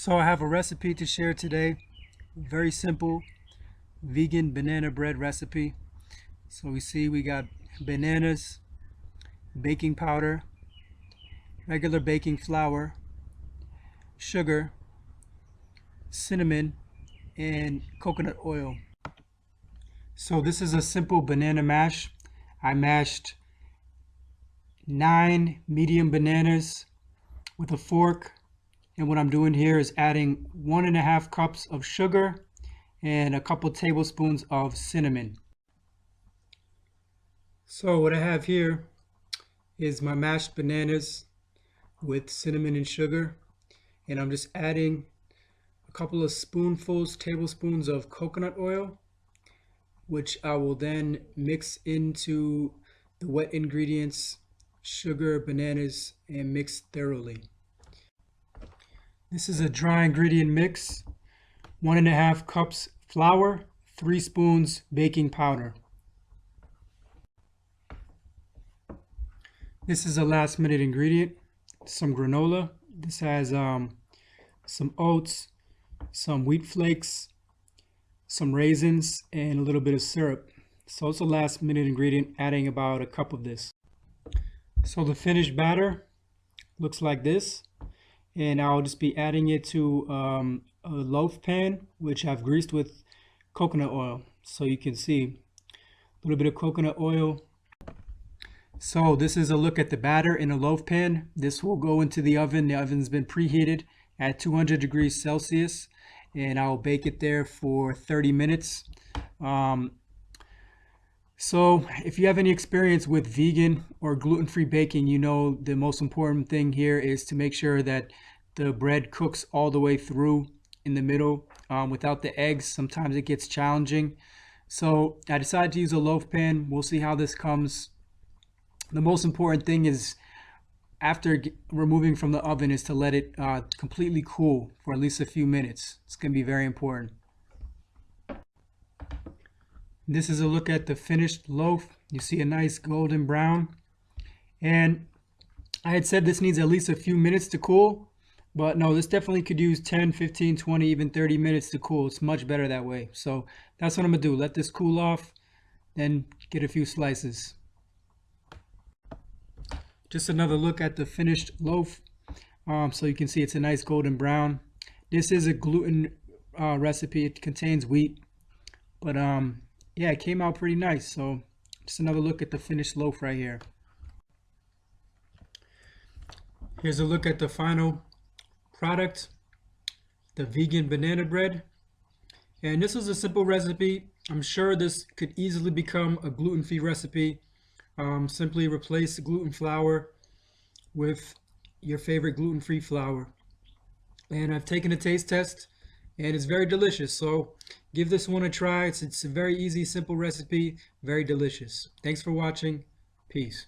So I have a recipe to share today. Very simple vegan banana bread recipe. So we got bananas, baking powder, regular baking flour, sugar, cinnamon, and coconut oil. So this is a simple banana mash. I mashed 9 medium bananas with a fork. And what I'm doing here is adding 1.5 cups of sugar and a couple tablespoons of cinnamon. So what I have here is my mashed bananas with cinnamon and sugar. And I'm just adding a couple of tablespoons of coconut oil, which I will then mix into the wet ingredients, sugar, bananas, and mix thoroughly. This is a dry ingredient mix. 1.5 cups flour, 3 spoons baking powder. This is a last minute ingredient, some granola. This has some oats, some wheat flakes, some raisins, and a little bit of syrup. So it's a last minute ingredient, adding about a cup of this. So the finished batter looks like this. And I'll just be adding it to a loaf pan, which I've greased with coconut oil. So you can see a little bit of coconut oil. So this is a look at the batter in a loaf pan. This will go into the oven. The oven's been preheated at 200 degrees Celsius, and I'll bake it there for 30 minutes. So if you have any experience with vegan or gluten-free baking, you know the most important thing here is to make sure that the bread cooks all the way through in the middle. Without the eggs, sometimes it gets challenging. So I decided to use a loaf pan. We'll see how this comes. The most important thing is after removing from the oven is to let it completely cool for at least a few minutes. It's going to be very important. This is a look at the finished loaf. You see a nice golden brown. And I had said this needs at least a few minutes to cool, but no, this definitely could use 10, 15, 20, even 30 minutes to cool. It's much better that way. So that's what I'm gonna do. Let this cool off, then get a few slices. Just another look at the finished loaf. So you can see it's a nice golden brown. This is a gluten recipe. It contains wheat, but yeah, it came out pretty nice. So just another look at the finished loaf right here. Here's a look at the final product, the vegan banana bread. And this is a simple recipe. I'm sure this could easily become a gluten-free recipe. Simply replace gluten flour with your favorite gluten-free flour. And I've taken a taste test, and it's very delicious. So give this one a try. It's a very easy, simple recipe, very delicious. Thanks for watching. Peace.